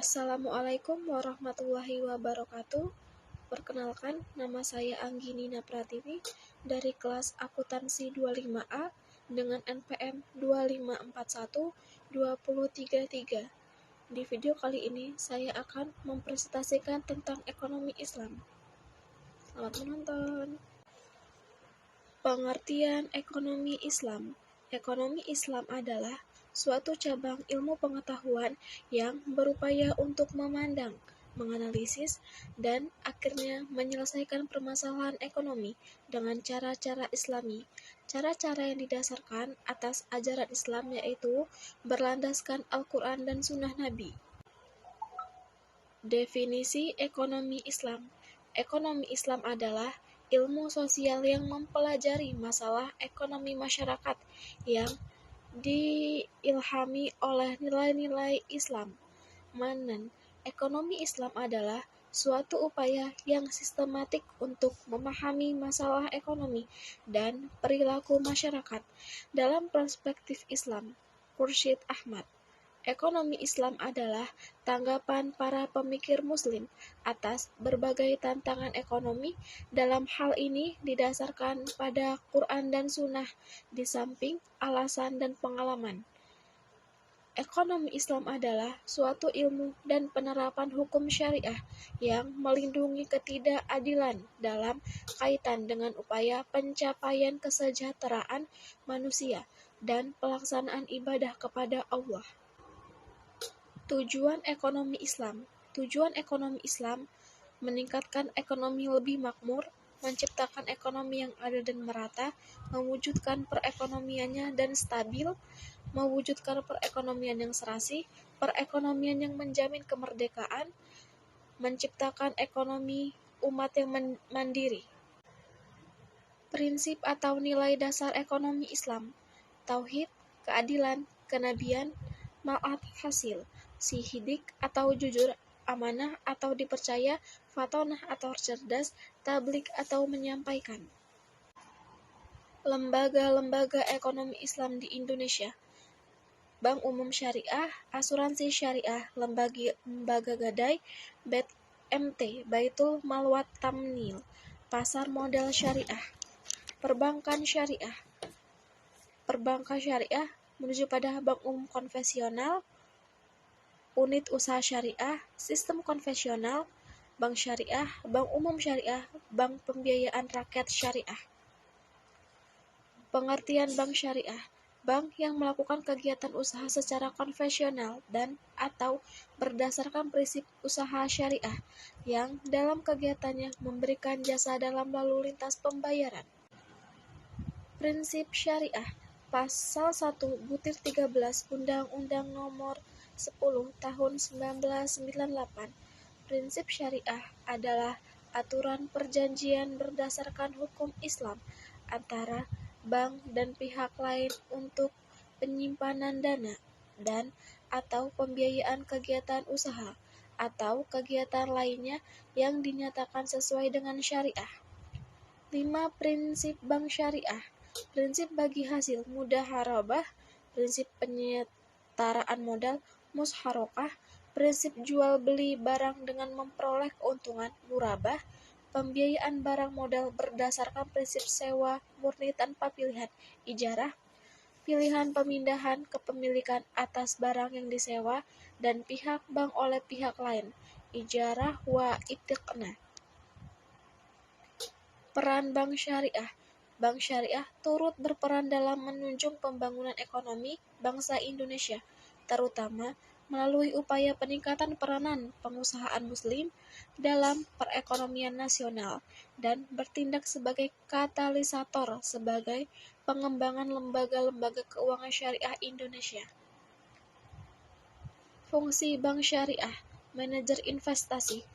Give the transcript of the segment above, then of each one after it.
Assalamualaikum warahmatullahi wabarakatuh. Perkenalkan, nama saya Angginina Pratiwi dari kelas akuntansi 25A dengan NPM 25412033. Di video kali ini saya akan mempresentasikan tentang ekonomi Islam. Selamat menonton. Pengertian ekonomi Islam. Ekonomi Islam adalah suatu cabang ilmu pengetahuan yang berupaya untuk memandang, menganalisis, dan akhirnya menyelesaikan permasalahan ekonomi dengan cara-cara Islami. Cara-cara yang didasarkan atas ajaran Islam yaitu berlandaskan Al-Quran dan Sunnah Nabi. Definisi ekonomi Islam. Ekonomi Islam adalah ilmu sosial yang mempelajari masalah ekonomi masyarakat yang diilhami oleh nilai-nilai Islam. Ekonomi Islam adalah suatu upaya yang sistematik untuk memahami masalah ekonomi dan perilaku masyarakat dalam perspektif Islam. Khursyid Ahmad. Ekonomi Islam adalah tanggapan para pemikir Muslim atas berbagai tantangan ekonomi. Dalam hal ini didasarkan pada Quran dan Sunnah, di samping alasan dan pengalaman. Ekonomi Islam adalah suatu ilmu dan penerapan hukum syariah yang melindungi ketidakadilan dalam kaitan dengan upaya pencapaian kesejahteraan manusia dan pelaksanaan ibadah kepada Allah. Tujuan ekonomi Islam. Tujuan ekonomi Islam meningkatkan ekonomi lebih makmur, menciptakan ekonomi yang adil dan merata, mewujudkan perekonomiannya dan stabil, mewujudkan perekonomian yang serasi, perekonomian yang menjamin kemerdekaan, menciptakan ekonomi umat yang mandiri. Prinsip atau nilai dasar ekonomi Islam. Tauhid, keadilan, kenabian, ma'at hasil, sihidik atau jujur, amanah atau dipercaya, fatonah atau cerdas, tablik atau menyampaikan. Lembaga-lembaga ekonomi Islam di Indonesia. Bank Umum Syariah, Asuransi Syariah, Lembaga Gadai, BMT, Baitul Mal wa Tamnil, Pasar Modal Syariah, Perbankan Syariah. Perbankan Syariah menuju pada bank umum konvensional, unit usaha syariah, sistem konvensional, bank syariah, bank umum syariah, bank pembiayaan rakyat syariah. Pengertian bank syariah. Bank yang melakukan kegiatan usaha secara konvensional dan atau berdasarkan prinsip usaha syariah yang dalam kegiatannya memberikan jasa dalam lalu lintas pembayaran. Prinsip syariah. Pasal 1/13 Undang-Undang Nomor 10 Tahun 1998. Prinsip syariah adalah aturan perjanjian berdasarkan hukum Islam antara bank dan pihak lain untuk penyimpanan dana dan atau pembiayaan kegiatan usaha atau kegiatan lainnya yang dinyatakan sesuai dengan syariah. 5 prinsip bank syariah. Prinsip bagi hasil mudaharabah, prinsip penyetaraan modal musharokah, prinsip jual beli barang dengan memperoleh keuntungan murabah, pembiayaan barang modal berdasarkan prinsip sewa murni tanpa pilihan ijarah, pilihan pemindahan kepemilikan atas barang yang disewa dan pihak bank oleh pihak lain, ijarah wa itiqna. Peran bank syariah. Bank syariah turut berperan dalam menunjang pembangunan ekonomi bangsa Indonesia, terutama melalui upaya peningkatan peranan pengusahaan muslim dalam perekonomian nasional dan bertindak sebagai katalisator sebagai pengembangan lembaga-lembaga keuangan syariah Indonesia. Fungsi bank syariah, manajer investasi,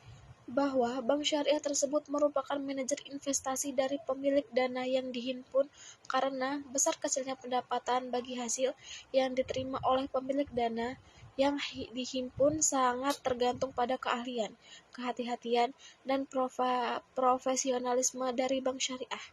bahwa bank syariah tersebut merupakan manajer investasi dari pemilik dana yang dihimpun karena besar kecilnya pendapatan bagi hasil yang diterima oleh pemilik dana yang dihimpun sangat tergantung pada keahlian, kehati-hatian, dan profesionalisme dari bank syariah.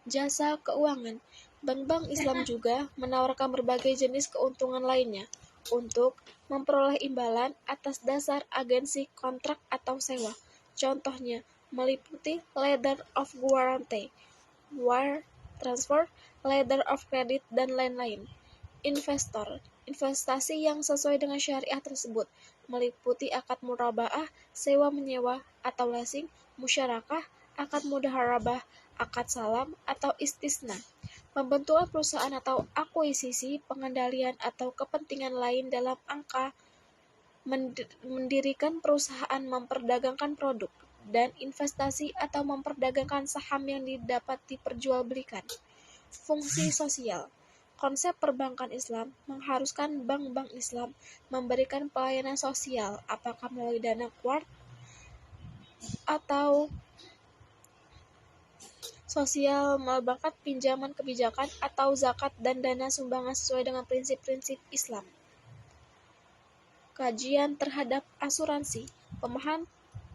Jasa keuangan. Bank-bank Islam juga menawarkan berbagai jenis keuntungan lainnya untuk memperoleh imbalan atas dasar agensi kontrak atau sewa. Contohnya meliputi letter of guarantee, wire transfer, letter of credit, dan lain-lain. Investor, investasi yang sesuai dengan syariah tersebut meliputi akad murabaah, sewa menyewa atau leasing, musyarakah, akad mudaharabah, akad salam atau istisna. Pembentukan perusahaan atau akuisisi, pengendalian atau kepentingan lain dalam angka mendirikan perusahaan, memperdagangkan produk, dan investasi atau memperdagangkan saham yang didapat diperjualbelikan. Fungsi sosial. Konsep perbankan Islam mengharuskan bank-bank Islam memberikan pelayanan sosial, apakah melalui dana quart atau sosial melalui pinjaman kebijakan atau zakat dan dana sumbangan sesuai dengan prinsip-prinsip Islam. Kajian terhadap asuransi.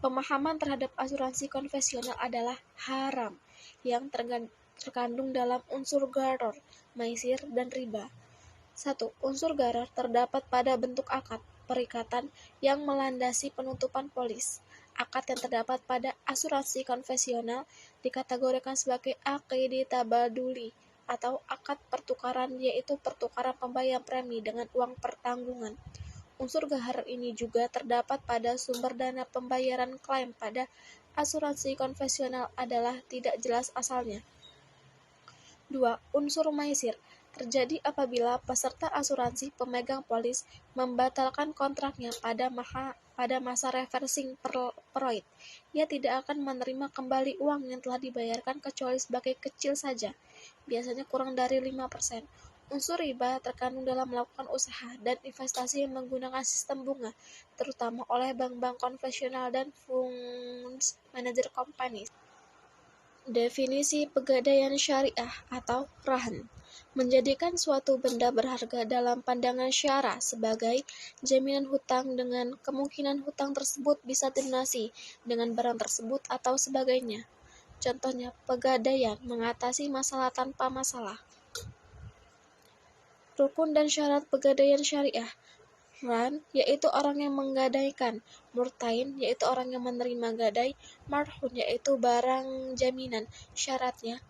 Pemahaman terhadap asuransi konvensional adalah haram yang terkandung dalam unsur gharar, maisir, dan riba. 1. Unsur gharar terdapat pada bentuk akad, perikatan yang melandasi penutupan polis. Akad yang terdapat pada asuransi konvensional dikategorikan sebagai aqdi tabaduli atau akad pertukaran, yaitu pertukaran pembayaran premi dengan uang pertanggungan. Unsur gharar ini juga terdapat pada sumber dana pembayaran klaim pada asuransi konvensional adalah tidak jelas asalnya. 2. Unsur maisir terjadi apabila peserta asuransi pemegang polis membatalkan kontraknya pada masa reversing peroid. Ia tidak akan menerima kembali uang yang telah dibayarkan kecuali sebagai kecil saja, biasanya kurang dari 5%. Unsur riba terkandung dalam melakukan usaha dan investasi yang menggunakan sistem bunga, terutama oleh bank-bank konvensional dan funds manager companies. Definisi pegadaian syariah atau rahan menjadikan suatu benda berharga dalam pandangan syara sebagai jaminan hutang dengan kemungkinan hutang tersebut bisa dilunasi dengan barang tersebut atau sebagainya. Contohnya, pegadaian mengatasi masalah tanpa masalah. Rukun dan syarat pegadaian syariah. Ran, yaitu orang yang menggadaikan. Murtain, yaitu orang yang menerima gadai. Marhun, yaitu barang jaminan. Syaratnya,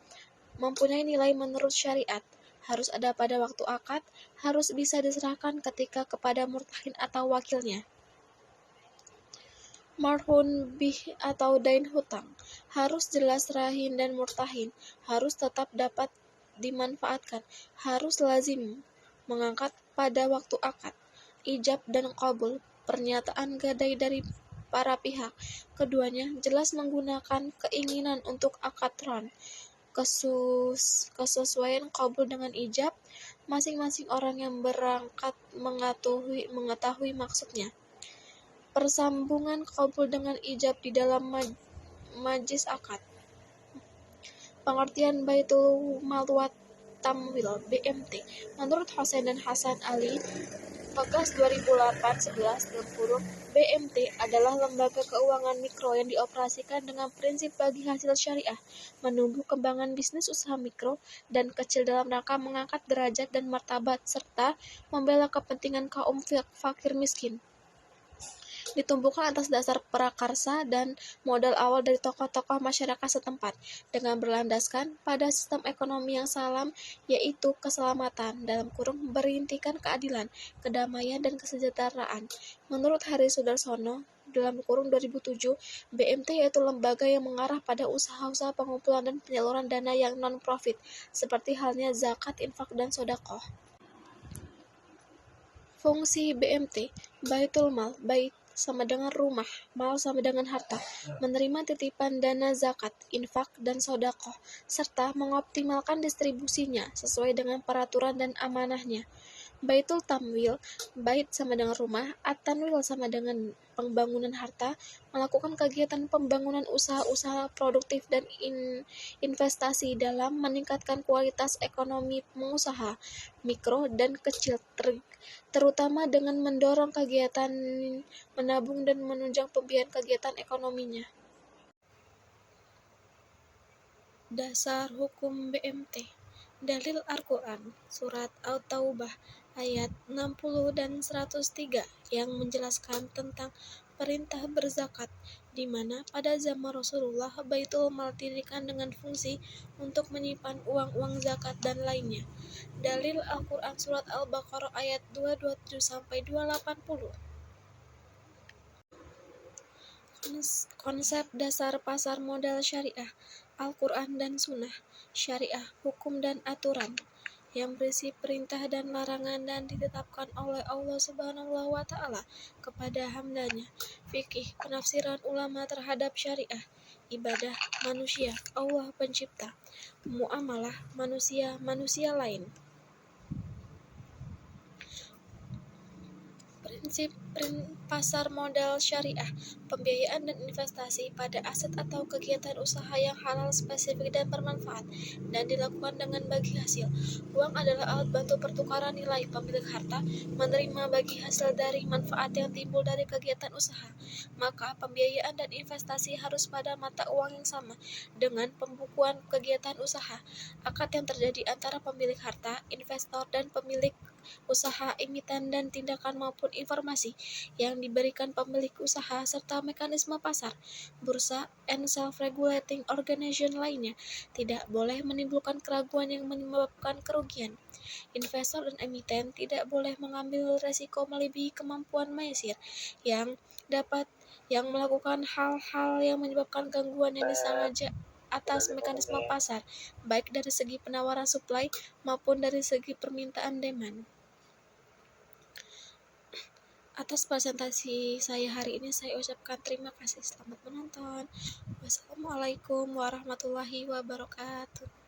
mempunyai nilai menurut syariat. Harus ada pada waktu akad, harus bisa diserahkan ketika kepada murtahin atau wakilnya. Marhun bih atau dain hutang. Harus jelas rahin dan murtahin. Harus tetap dapat dimanfaatkan. Harus lazim mengangkat pada waktu akad. Ijab dan qabul, pernyataan gadai dari para pihak. Keduanya jelas menggunakan keinginan untuk akad ron. Kesesuaian qabul dengan ijab, masing-masing orang yang berangkat mengetahui maksudnya. Persambungan qabul dengan ijab di dalam majlis akad. Pengertian Baitul Mal wa Tamwil (BMT). Menurut Hosein dan Hasan Ali, Pegas 2008-11, BMT adalah lembaga keuangan mikro yang dioperasikan dengan prinsip bagi hasil syariah, menumbuh kembangan bisnis usaha mikro dan kecil dalam rangka mengangkat derajat dan martabat, serta membela kepentingan kaum fakir miskin. Ditumbuhkan atas dasar prakarsa dan modal awal dari tokoh-tokoh masyarakat setempat, dengan berlandaskan pada sistem ekonomi yang salam, yaitu keselamatan, berintikan keadilan, kedamaian, dan kesejahteraan. Menurut Hari Sudarsono, 2007, BMT yaitu lembaga yang mengarah pada usaha-usaha pengumpulan dan penyaluran dana yang non-profit, seperti halnya zakat, infak, dan sedekah. Fungsi BMT, Baitul Mal, bait sama dengan rumah, mal sama dengan harta, menerima titipan dana zakat, infak, dan sedekah, serta mengoptimalkan distribusinya sesuai dengan peraturan dan amanahnya. Baitul Tamwil, bait sama dengan rumah, at-tanwil sama dengan pembangunan harta, melakukan kegiatan pembangunan usaha-usaha produktif dan investasi dalam meningkatkan kualitas ekonomi pengusaha mikro dan kecil, terutama dengan mendorong kegiatan menabung dan menunjang pembiayaan kegiatan ekonominya. Dasar hukum BMT. Dalil Al-Quran, Surat At-Taubah ayat 60 dan 103 yang menjelaskan tentang perintah berzakat, di mana pada zaman Rasulullah Baitul Mal didirikan dengan fungsi untuk menyimpan uang-uang zakat dan lainnya. Dalil Al-Quran Surat Al-Baqarah ayat 227 sampai 280. Konsep dasar pasar modal syariah, Al-Quran dan Sunnah, syariah, hukum dan aturan, yang berisi perintah dan larangan dan ditetapkan oleh Allah Subhanahu wa Ta'ala kepada hambanya. Fikih, penafsiran ulama terhadap syariah, ibadah manusia, Allah pencipta, muamalah manusia lain. Prinsip pasar modal syariah, pembiayaan dan investasi pada aset atau kegiatan usaha yang halal, spesifik dan bermanfaat, dan dilakukan dengan bagi hasil. Uang adalah alat bantu pertukaran nilai. Pemilik harta menerima bagi hasil dari manfaat yang timbul dari kegiatan usaha. Maka pembiayaan dan investasi harus pada mata uang yang sama dengan pembukuan kegiatan usaha. Akad yang terjadi antara pemilik harta, investor, dan pemilik usaha, emiten, dan tindakan maupun informasi yang diberikan pemilik usaha, serta mekanisme pasar, bursa, and self-regulating organization lainnya tidak boleh menimbulkan keraguan yang menyebabkan kerugian. Investor dan emiten tidak boleh mengambil resiko melebihi kemampuan Maesir yang melakukan hal-hal yang menyebabkan gangguan yang disengaja atas mekanisme pasar, baik dari segi penawaran supply maupun dari segi permintaan demand. Atas presentasi saya hari ini saya ucapkan terima kasih. Selamat menonton. Wassalamualaikum warahmatullahi wabarakatuh.